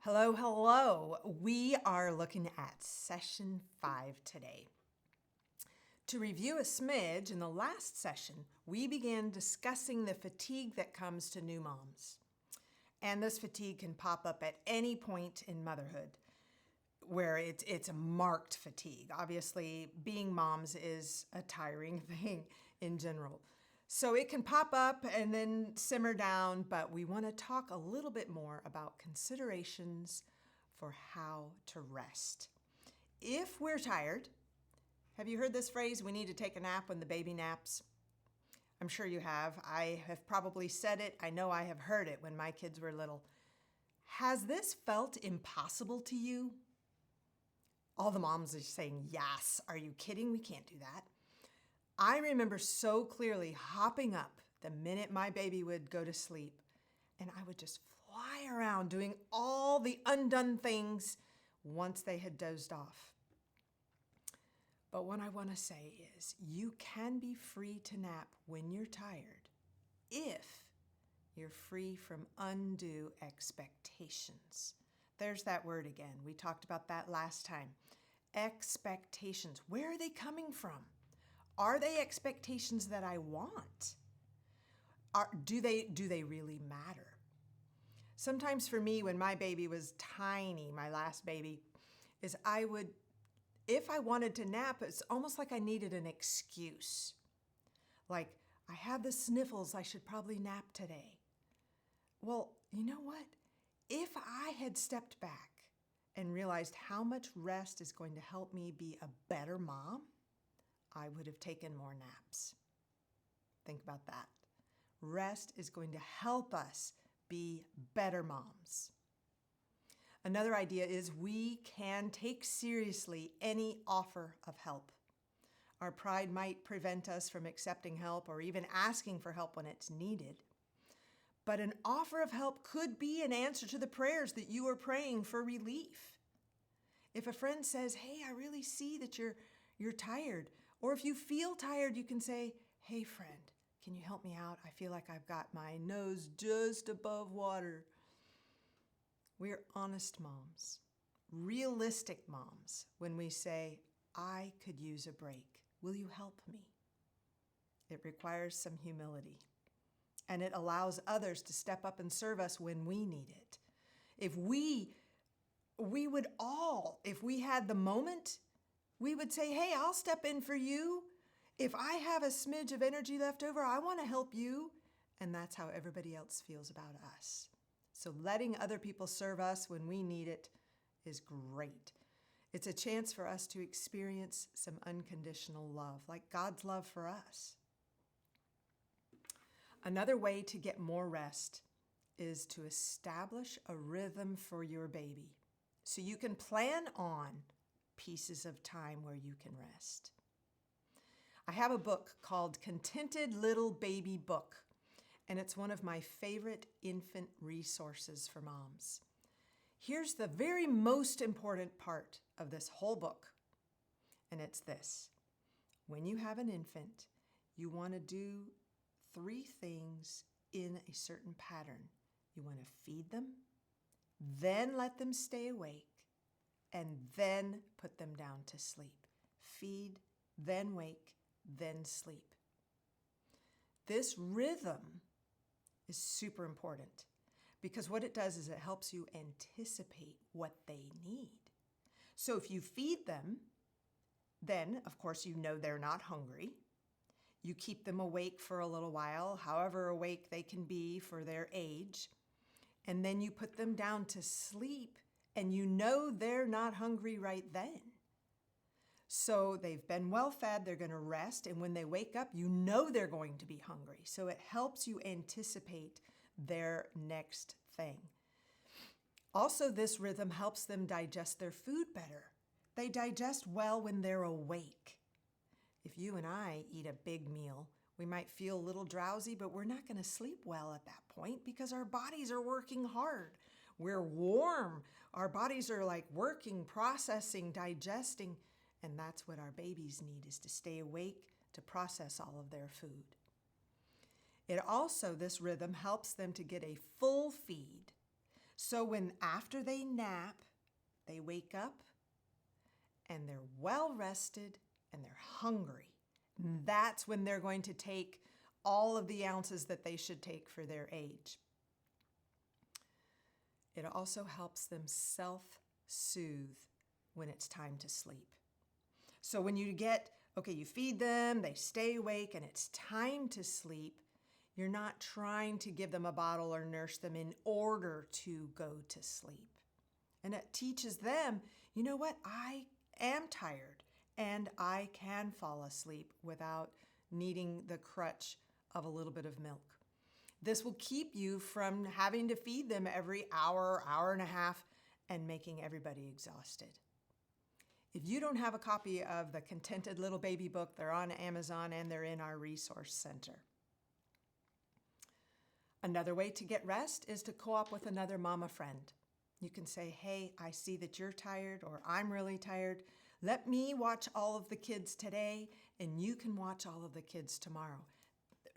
Hello, hello. We are looking at session 5 today. To review a smidge, in the last session, we began discussing the fatigue that comes to new moms. And this fatigue can pop up at any point in motherhood where it's a marked fatigue. Obviously, being moms is a tiring thing in general. So it can pop up and then simmer down, but we want to talk a little bit more about considerations for how to rest. If we're tired, have you heard this phrase, we need to take a nap when the baby naps? I'm sure you have. I have probably said it. I know I have heard it when my kids were little. Has this felt impossible to you? All the moms are saying, yes. Are you kidding? We can't do that. I remember so clearly hopping up the minute my baby would go to sleep, and I would just fly around doing all the undone things once they had dozed off. But what I want to say is you can be free to nap when you're tired if you're free from undue expectations. There's that word again. We talked about that last time. Expectations. Where are they coming from? Are they expectations that I want? Do they really matter? Sometimes for me, when my baby was tiny, my last baby, is if I wanted to nap, it's almost like I needed an excuse. Like, I have the sniffles, I should probably nap today. Well, you know what? If I had stepped back and realized how much rest is going to help me be a better mom, I would have taken more naps. Think about that. Rest is going to help us be better moms. Another idea is we can take seriously any offer of help. Our pride might prevent us from accepting help or even asking for help when it's needed. But an offer of help could be an answer to the prayers that you are praying for relief. If a friend says, hey, I really see that you're tired, or if you feel tired, you can say, hey, friend, can you help me out? I feel like I've got my nose just above water. We're honest moms, realistic moms, when we say, I could use a break. Will you help me? It requires some humility, and it allows others to step up and serve us when we need it. If we would all, if we had the moment, we would say, hey, I'll step in for you. If I have a smidge of energy left over, I want to help you. And that's how everybody else feels about us. So letting other people serve us when we need it is great. It's a chance for us to experience some unconditional love, like God's love for us. Another way to get more rest is to establish a rhythm for your baby so you can plan on pieces of time where you can rest. I have a book called Contented Little Baby Book, and it's one of my favorite infant resources for moms. Here's the very most important part of this whole book, and it's this. When you have an infant, you want to do 3 things in a certain pattern. You want to feed them, then let them stay awake, and then put them down to sleep. Feed, then wake, then sleep. This rhythm is super important because what it does is it helps you anticipate what they need. So if you feed them, then of course you know they're not hungry. You keep them awake for a little while, however awake they can be for their age, and then you put them down to sleep, and you know they're not hungry right then. So they've been well fed, they're going to rest, and when they wake up, you know they're going to be hungry. So it helps you anticipate their next thing. Also, this rhythm helps them digest their food better. They digest well when they're awake. If you and I eat a big meal, we might feel a little drowsy, but we're not going to sleep well at that point because our bodies are working hard. We're warm. Our bodies are like working, processing, digesting, and that's what our babies need, is to stay awake to process all of their food. It also, this rhythm helps them to get a full feed So when after they nap, they wake up and they're well rested and they're hungry. And that's when they're going to take all of the ounces that they should take for their age. It also helps them self-soothe when it's time to sleep. So when you you feed them, they stay awake, and it's time to sleep, you're not trying to give them a bottle or nurse them in order to go to sleep. And it teaches them, you know what, I am tired and I can fall asleep without needing the crutch of a little bit of milk. This will keep you from having to feed them every hour, hour and a half, and making everybody exhausted. If you don't have a copy of the Contented Little Baby book, they're on Amazon and they're in our resource center. Another way to get rest is to co-op with another mama friend. You can say, hey, I see that you're tired, or I'm really tired. Let me watch all of the kids today, and you can watch all of the kids tomorrow.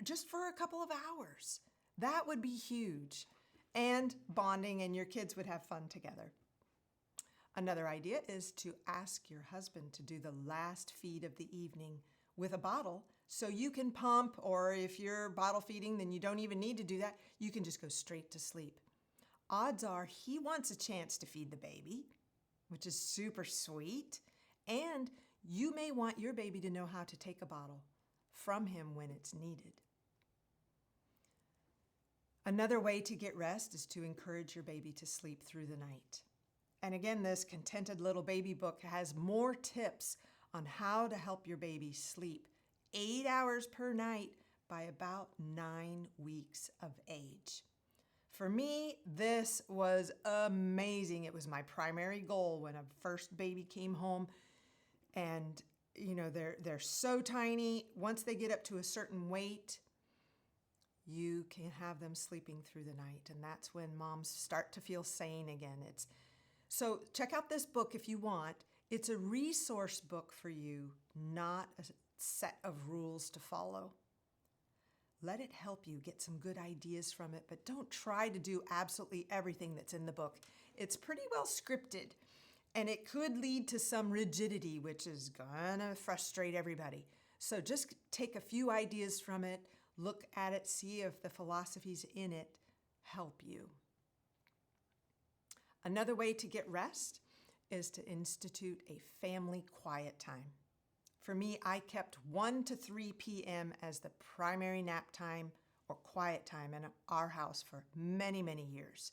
Just for a couple of hours. That would be huge. And bonding, and your kids would have fun together. Another idea is to ask your husband to do the last feed of the evening with a bottle so you can pump, or if you're bottle feeding, then you don't even need to do that. You can just go straight to sleep. Odds are he wants a chance to feed the baby, which is super sweet, and you may want your baby to know how to take a bottle from him when it's needed. Another way to get rest is to encourage your baby to sleep through the night. And again, this Contented Little Baby book has more tips on how to help your baby sleep 8 hours per night by about 9 weeks of age. For me, this was amazing. It was my primary goal when a first baby came home. And, they're so tiny. Once they get up to a certain weight, you can have them sleeping through the night. And that's when moms start to feel sane again. So check out this book if you want. It's a resource book for you, not a set of rules to follow. Let it help you get some good ideas from it, but don't try to do absolutely everything that's in the book. It's pretty well scripted, and it could lead to some rigidity, which is gonna frustrate everybody. So just take a few ideas from it, look at it, see if the philosophies in it help you. Another way to get rest is to institute a family quiet time. For me, I kept 1 to 3 p.m. as the primary nap time or quiet time in our house for many, many years.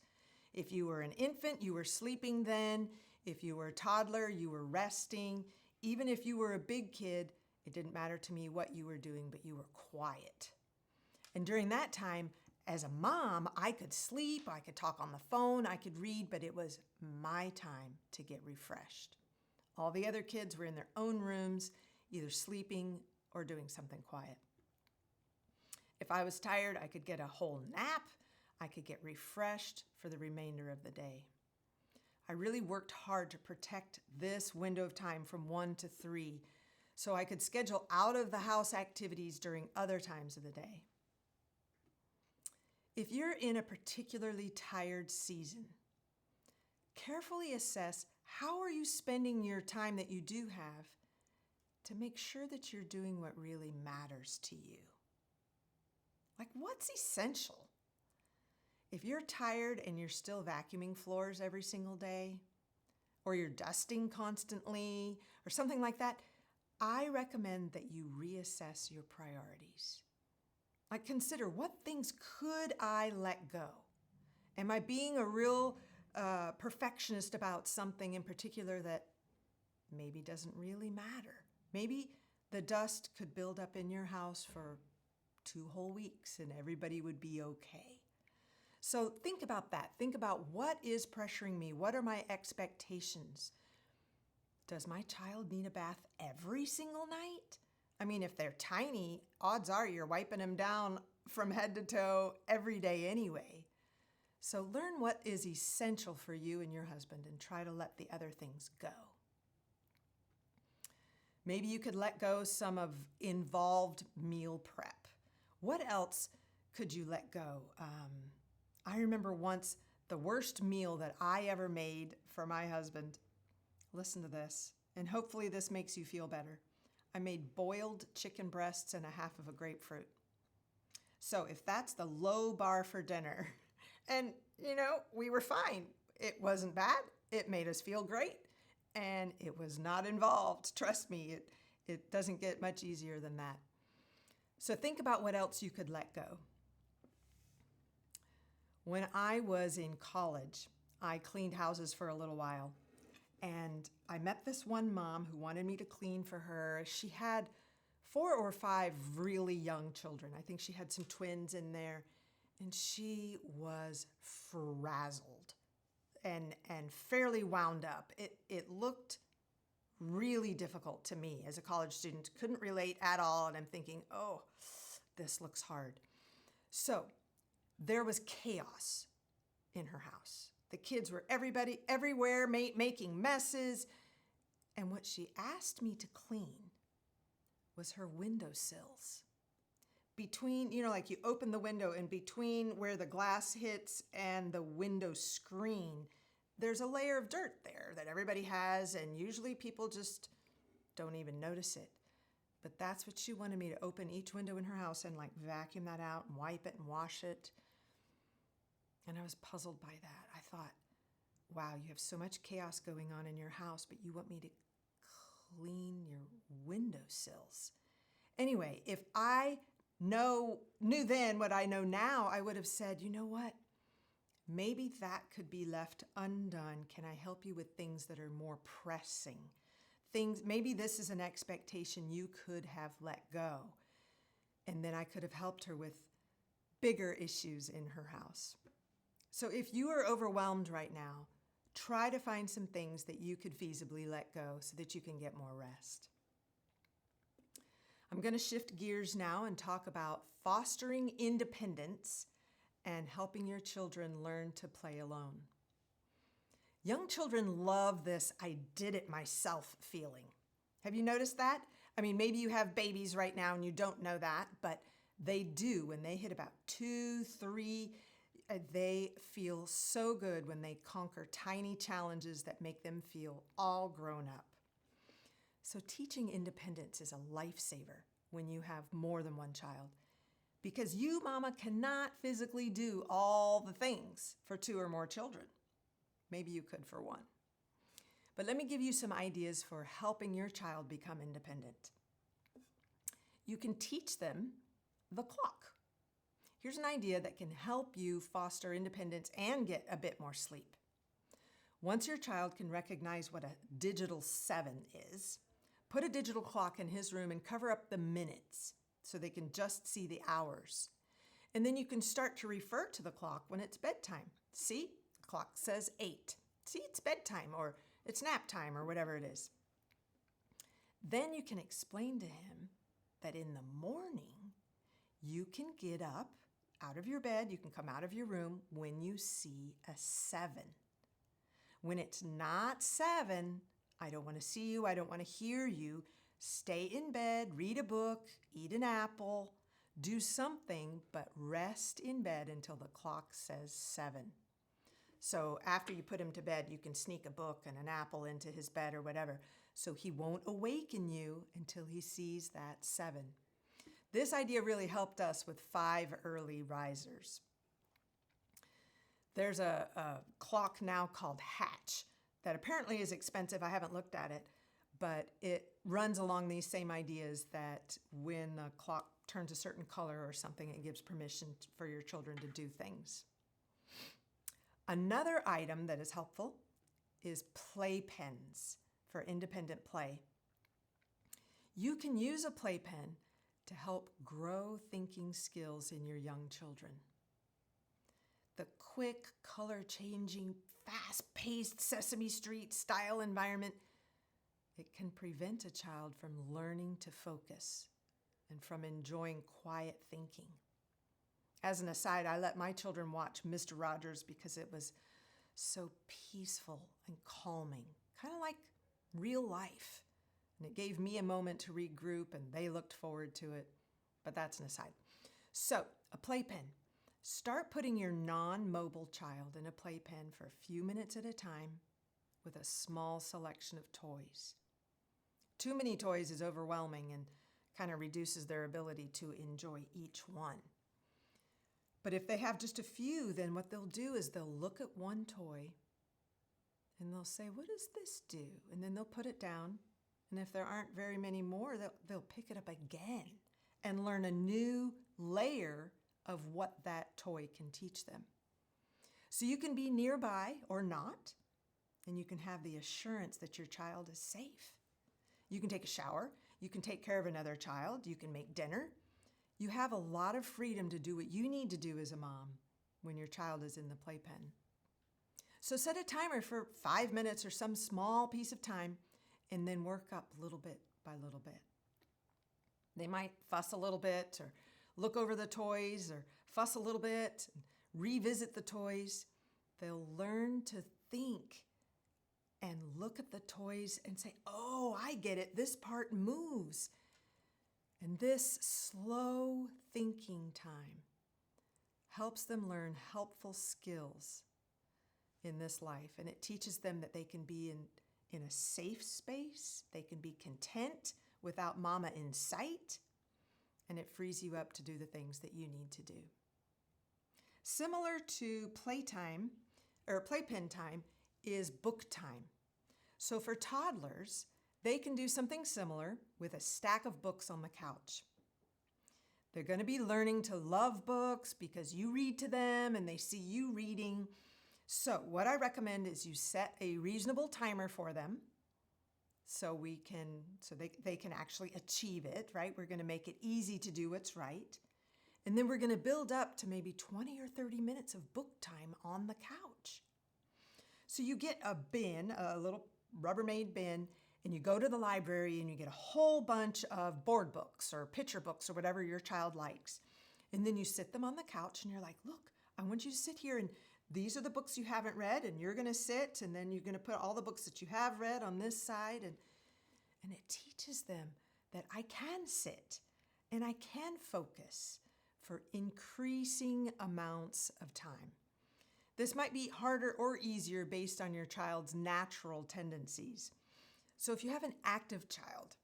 If you were an infant, you were sleeping then. If you were a toddler, you were resting. Even if you were a big kid, it didn't matter to me what you were doing, but you were quiet. And during that time, as a mom, I could sleep, I could talk on the phone, I could read, but it was my time to get refreshed. All the other kids were in their own rooms, either sleeping or doing something quiet. If I was tired, I could get a whole nap. I could get refreshed for the remainder of the day. I really worked hard to protect this window of time from 1 to 3 so I could schedule out of the house activities during other times of the day. If you're in a particularly tired season, carefully assess how are you spending your time that you do have to make sure that you're doing what really matters to you. Like, what's essential? If you're tired and you're still vacuuming floors every single day, or you're dusting constantly, or something like that, I recommend that you reassess your priorities. Like, consider, what things could I let go? Am I being a real perfectionist about something in particular that maybe doesn't really matter? Maybe the dust could build up in your house for 2 whole weeks and everybody would be okay. So think about that. Think about what is pressuring me. What are my expectations? Does my child need a bath every single night? I mean, if they're tiny, odds are you're wiping them down from head to toe every day anyway. So learn what is essential for you and your husband and try to let the other things go. Maybe you could let go some of involved meal prep. What else could you let go? I remember once The worst meal that I ever made for my husband, listen to this, and hopefully this makes you feel better. I made boiled chicken breasts and a half of a grapefruit. So if that's the low bar for dinner, and we were fine. It wasn't bad. It made us feel great. And it was not involved. Trust me, it doesn't get much easier than that. So think about what else you could let go. When I was in college, I cleaned houses for a little while. And I met this one mom who wanted me to clean for her. She had 4 or 5 really young children. I think she had some twins in there. And she was frazzled and fairly wound up. It looked really difficult to me as a college student. Couldn't relate at all. And I'm thinking, oh, this looks hard. So there was chaos in her house. The kids were everywhere, making messes. And what she asked me to clean was her windowsills. Between, like you open the window and between where the glass hits and the window screen, there's a layer of dirt there that everybody has, and usually people just don't even notice it. But that's what she wanted me to open each window in her house and vacuum that out and wipe it and wash it. And I was puzzled by that. I thought, wow, you have so much chaos going on in your house, but you want me to clean your windowsills. Anyway, if I knew then what I know now, I would have said, you know what? Maybe that could be left undone. Can I help you with things that are more pressing? Maybe this is an expectation you could have let go. And then I could have helped her with bigger issues in her house. So if you are overwhelmed right now, try to find some things that you could feasibly let go so that you can get more rest. I'm going to shift gears now and talk about fostering independence and helping your children learn to play alone. Young children love this I did it myself feeling. Have you noticed that? I mean, maybe you have babies right now and you don't know that, but they do. When they hit about 2, 3, they feel so good when they conquer tiny challenges that make them feel all grown up. So teaching independence is a lifesaver when you have more than one child, because you, mama, cannot physically do all the things for 2 or more children. Maybe you could for 1. But let me give you some ideas for helping your child become independent. You can teach them the clock. Here's an idea that can help you foster independence and get a bit more sleep. Once your child can recognize what a digital 7 is, put a digital clock in his room and cover up the minutes so they can just see the hours. And then you can start to refer to the clock when it's bedtime. See, the clock says 8. See, it's bedtime, or it's nap time, or whatever it is. Then you can explain to him that in the morning, you can get up out of your bed, you can come out of your room when you see a 7. When it's not 7, I don't want to see you, I don't want to hear you. Stay in bed, read a book, eat an apple, do something, but rest in bed until the clock says 7. So after you put him to bed, you can sneak a book and an apple into his bed or whatever, so he won't awaken you until he sees that 7. This idea really helped us with 5 early risers. There's a clock now called Hatch that apparently is expensive. I haven't looked at it, but it runs along these same ideas that when the clock turns a certain color or something, it gives permission for your children to do things. Another item that is helpful is playpens for independent play. You can use a playpen to help grow thinking skills in your young children. The quick, color-changing, fast-paced Sesame Street style environment, it can prevent a child from learning to focus and from enjoying quiet thinking. As an aside, I let my children watch Mr. Rogers because it was so peaceful and calming, kind of like real life. And it gave me a moment to regroup, and they looked forward to it. But that's an aside. So, a playpen. Start putting your non-mobile child in a playpen for a few minutes at a time with a small selection of toys. Too many toys is overwhelming and kind of reduces their ability to enjoy each one. But if they have just a few, then what they'll do is they'll look at one toy and they'll say, "What does this do?" And then they'll put it down. And if there aren't very many more, they'll pick it up again and learn a new layer of what that toy can teach them. So you can be nearby or not, and you can have the assurance that your child is safe. You can take a shower. You can take care of another child. You can make dinner. You have a lot of freedom to do what you need to do as a mom when your child is in the playpen. So set a timer for 5 minutes or some small piece of time, and then work up little bit by little bit. They might fuss a little bit or look over the toys or fuss a little bit, and revisit the toys. They'll learn to think and look at the toys and say, "Oh, I get it. This part moves." And this slow thinking time helps them learn helpful skills in this life. And it teaches them that they can be in a safe space. They can be content without mama in sight. And it frees you up to do the things that you need to do. Similar to playtime or playpen time is book time. So for toddlers, they can do something similar with a stack of books on the couch. They're going to be learning to love books because you read to them and they see you reading. So what I recommend is you set a reasonable timer for them so they can actually achieve it, right? We're going to make it easy to do what's right. And then we're going to build up to maybe 20 or 30 minutes of book time on the couch. So you get a bin, a little Rubbermaid bin, and you go to the library and you get a whole bunch of board books or picture books or whatever your child likes. And then you sit them on the couch and you're like, "Look, I want you to sit here and these are the books you haven't read, and you're going to sit, and then you're going to put all the books that you have read on this side." And it teaches them that I can sit and I can focus for increasing amounts of time. This might be harder or easier based on your child's natural tendencies. So if you have an active child,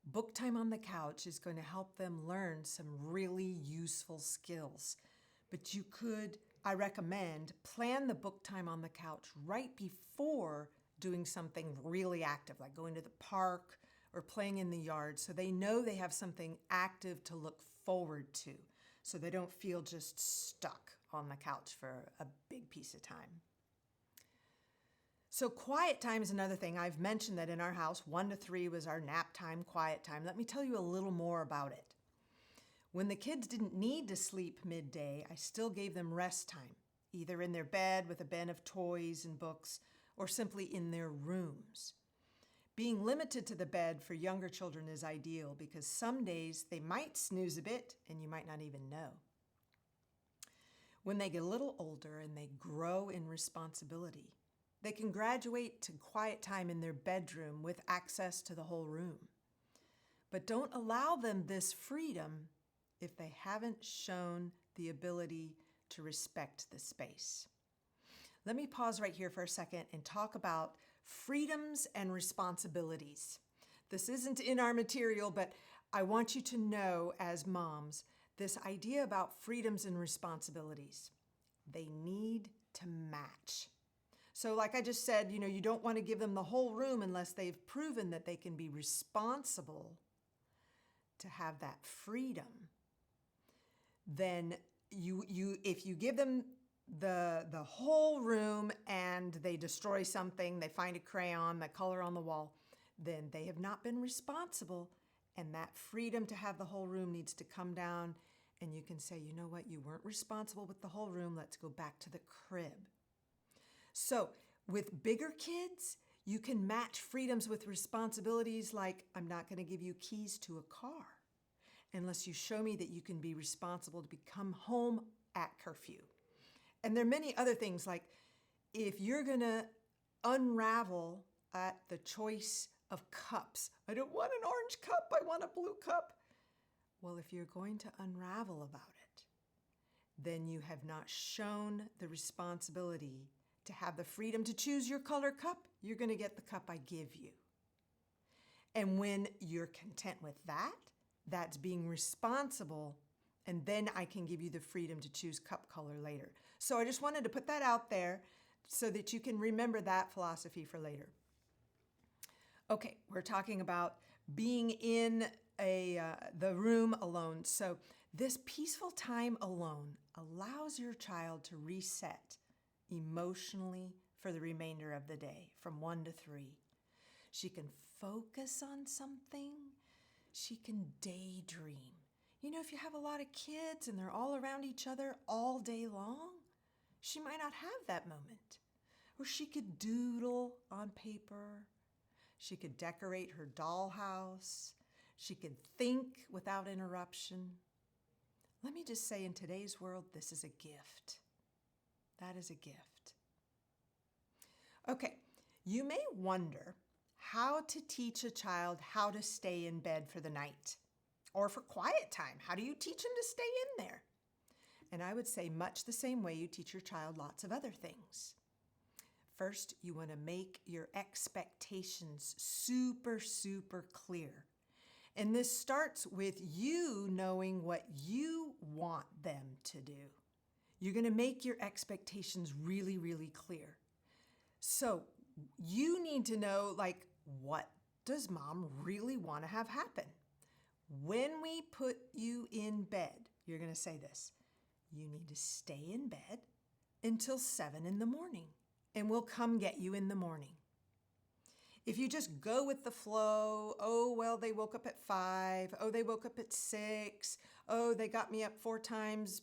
book time on the couch is going to help them learn some really useful skills. But you could, I recommend, plan the book time on the couch right before doing something really active, like going to the park or playing in the yard, so they know they have something active to look forward to, so they don't feel just stuck on the couch for a big piece of time. So quiet time is another thing. I've mentioned that in our house, 1 to 3 was our nap time, quiet time. Let me tell you a little more about it. When the kids didn't need to sleep midday, I still gave them rest time, either in their bed with a bin of toys and books, or simply in their rooms. Being limited to the bed for younger children is ideal because some days they might snooze a bit and you might not even know. When they get a little older and they grow in responsibility, they can graduate to quiet time in their bedroom with access to the whole room. But don't allow them this freedom if they haven't shown the ability to respect the space. Let me pause right here for a second and talk about freedoms and responsibilities. This isn't in our material, but I want you to know as moms, this idea about freedoms and responsibilities, they need to match. So like I just said, you don't want to give them the whole room unless they've proven that they can be responsible to have that freedom. Then if you give them the whole room and they destroy something, they find a crayon, the color on the wall, then they have not been responsible, and that freedom to have the whole room needs to come down, and you can say, "You know what, you weren't responsible with the whole room, let's go back to the crib." So with bigger kids, you can match freedoms with responsibilities like, "I'm not going to give you keys to a car unless you show me that you can be responsible to come home at curfew." And there are many other things like, if you're going to unravel at the choice of cups, "I don't want an orange cup, I want a blue cup." Well, if you're going to unravel about it, then you have not shown the responsibility to have the freedom to choose your color cup. You're going to get the cup I give you. And when you're content with that, that's being responsible, and then I can give you the freedom to choose cup color later. So I just wanted to put that out there so that you can remember that philosophy for later. Okay, we're talking about being in the room alone. So this peaceful time alone allows your child to reset emotionally for the remainder of the day from 1 to 3. She can focus on something. She can daydream. You know, if you have a lot of kids and they're all around each other all day long, she might not have that moment. Or she could doodle on paper. She could decorate her dollhouse. She could think without interruption. Let me just say, in today's world, this is a gift. That is a gift. Okay, you may wonder how to teach a child how to stay in bed for the night or for quiet time. How do you teach them to stay in there? And I would say much the same way you teach your child lots of other things. First, you want to make your expectations super, super clear. And this starts with you knowing what you want them to do. You're going to make your expectations really, really clear. So you need to know, like, what does mom really want to have happen? When we put you in bed, you're going to say this: you need to stay in bed until 7 in the morning, and we'll come get you in the morning. If you just go with the flow, oh, well, they woke up at 5, oh, they woke up at 6, oh, they got me up 4 times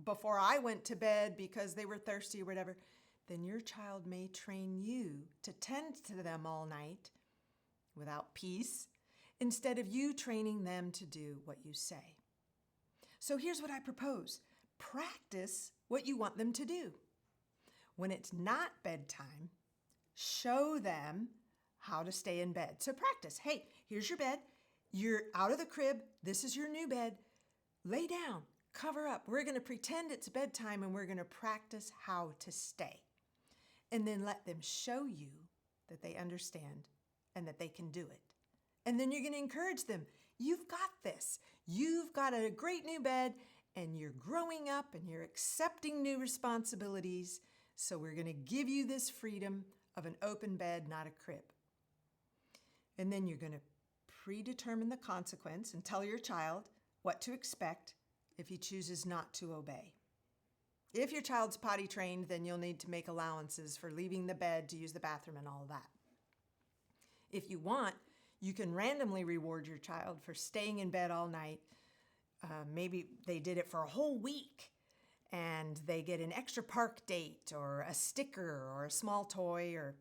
before I went to bed because they were thirsty or whatever, then your child may train you to tend to them all night without peace, instead of you training them to do what you say. So here's what I propose. Practice what you want them to do. When it's not bedtime, show them how to stay in bed. So practice. Hey, here's your bed. You're out of the crib. This is your new bed. Lay down, cover up. We're going to pretend it's bedtime and we're going to practice how to stay. And then let them show you that they understand and that they can do it. And then you're going to encourage them. You've got this. You've got a great new bed and you're growing up and you're accepting new responsibilities. So we're going to give you this freedom of an open bed, not a crib. And then you're going to predetermine the consequence and tell your child what to expect if he chooses not to obey. If your child's potty trained, then you'll need to make allowances for leaving the bed to use the bathroom and all of that. If you want, you can randomly reward your child for staying in bed all night. Maybe they did it for a whole week and they get an extra park date or a sticker or a small toy or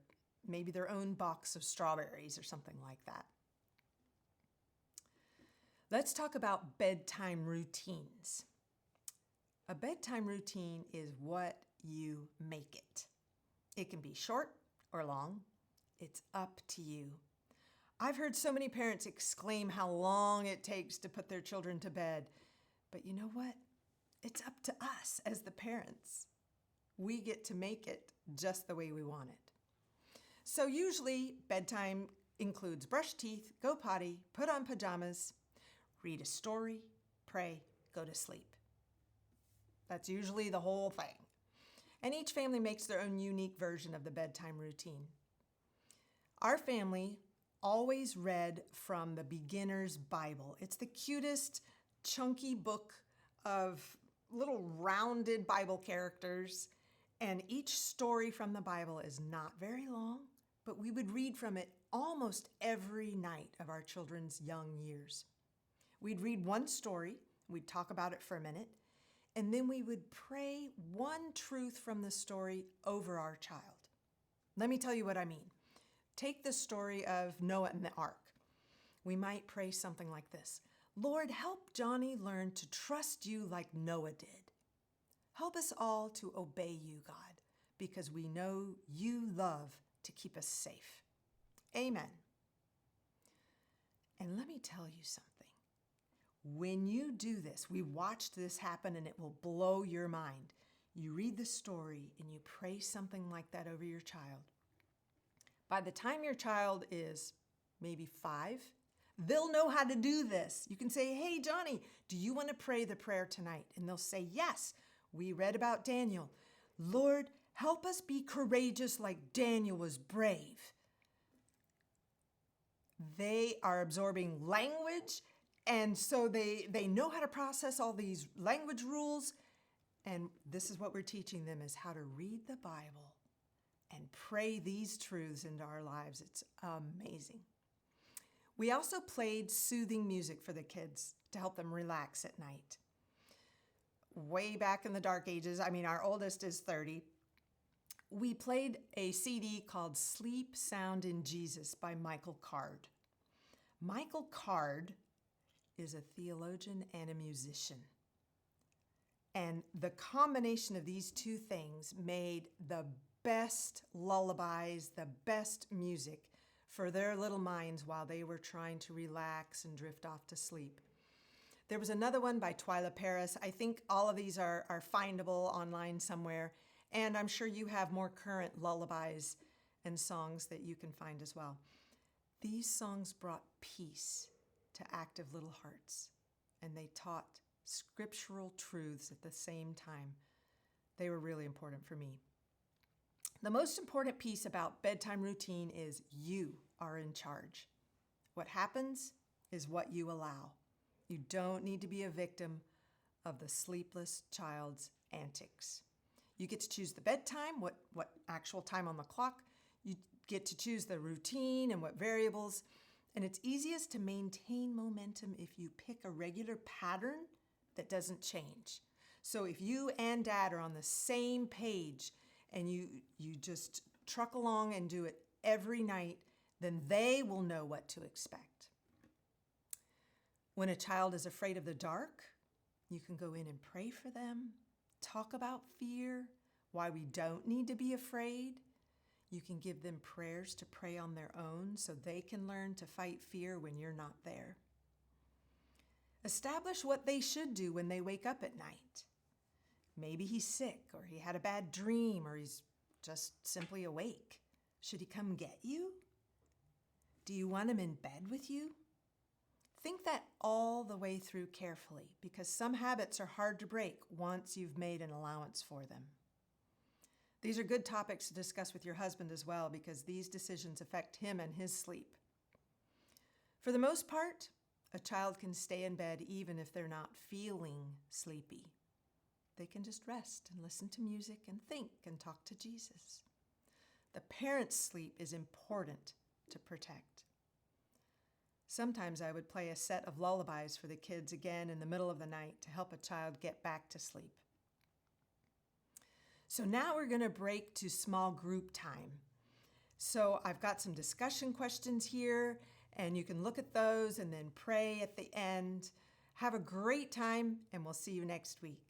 maybe their own box of strawberries or something like that. Let's talk about bedtime routines. A bedtime routine is what you make it. It can be short or long. It's up to you. I've heard so many parents exclaim how long it takes to put their children to bed. But you know what? It's up to us as the parents. We get to make it just the way we want it. So usually bedtime includes brush teeth, go potty, put on pajamas, read a story, pray, go to sleep. That's usually the whole thing. And each family makes their own unique version of the bedtime routine. Our family always read from the Beginner's Bible. It's the cutest, chunky book of little rounded Bible characters. And each story from the Bible is not very long, but we would read from it almost every night of our children's young years. We'd read one story, we'd talk about it for a minute, and then we would pray one truth from the story over our child. Let me tell you what I mean. Take the story of Noah and the ark. We might pray something like this: Lord, help Johnny learn to trust you like Noah did. Help us all to obey you, God, because we know you love to keep us safe. Amen. And let me tell you something. When you do this, we watched this happen and it will blow your mind. You read the story and you pray something like that over your child. By the time your child is maybe 5, they'll know how to do this. You can say, hey, Johnny, do you want to pray the prayer tonight? And they'll say, yes. We read about Daniel. Lord, help us be courageous like Daniel was brave. They are absorbing language, and so they know how to process all these language rules. And this is what we're teaching them, is how to read the Bible and pray these truths into our lives. It's amazing. We also played soothing music for the kids to help them relax at night. Way back in the dark ages, our oldest is 30, we played a CD called Sleep Sound in Jesus by Michael Card. Michael Card is a theologian and a musician. And the combination of these two things made the best lullabies, the best music for their little minds while they were trying to relax and drift off to sleep. There was another one by Twyla Paris. I think all of these are findable online somewhere, and I'm sure you have more current lullabies and songs that you can find as well. These songs brought peace to active little hearts, and they taught scriptural truths at the same time. They were really important for me. The most important piece about bedtime routine is you are in charge. What happens is what you allow. You don't need to be a victim of the sleepless child's antics. You get to choose the bedtime, what actual time on the clock. You get to choose the routine and what variables. And it's easiest to maintain momentum if you pick a regular pattern that doesn't change. So if you and Dad are on the same page and you just truck along and do it every night, then they will know what to expect. When a child is afraid of the dark, you can go in and pray for them, talk about fear, why we don't need to be afraid. You can give them prayers to pray on their own so they can learn to fight fear when you're not there. Establish what they should do when they wake up at night. Maybe he's sick, or he had a bad dream, or he's just simply awake. Should he come get you? Do you want him in bed with you? Think that all the way through carefully, because some habits are hard to break once you've made an allowance for them. These are good topics to discuss with your husband as well, because these decisions affect him and his sleep. For the most part, a child can stay in bed even if they're not feeling sleepy. They can just rest and listen to music and think and talk to Jesus. The parent's sleep is important to protect. Sometimes I would play a set of lullabies for the kids again in the middle of the night to help a child get back to sleep. So now we're going to break to small group time. So I've got some discussion questions here, and you can look at those and then pray at the end. Have a great time, and we'll see you next week.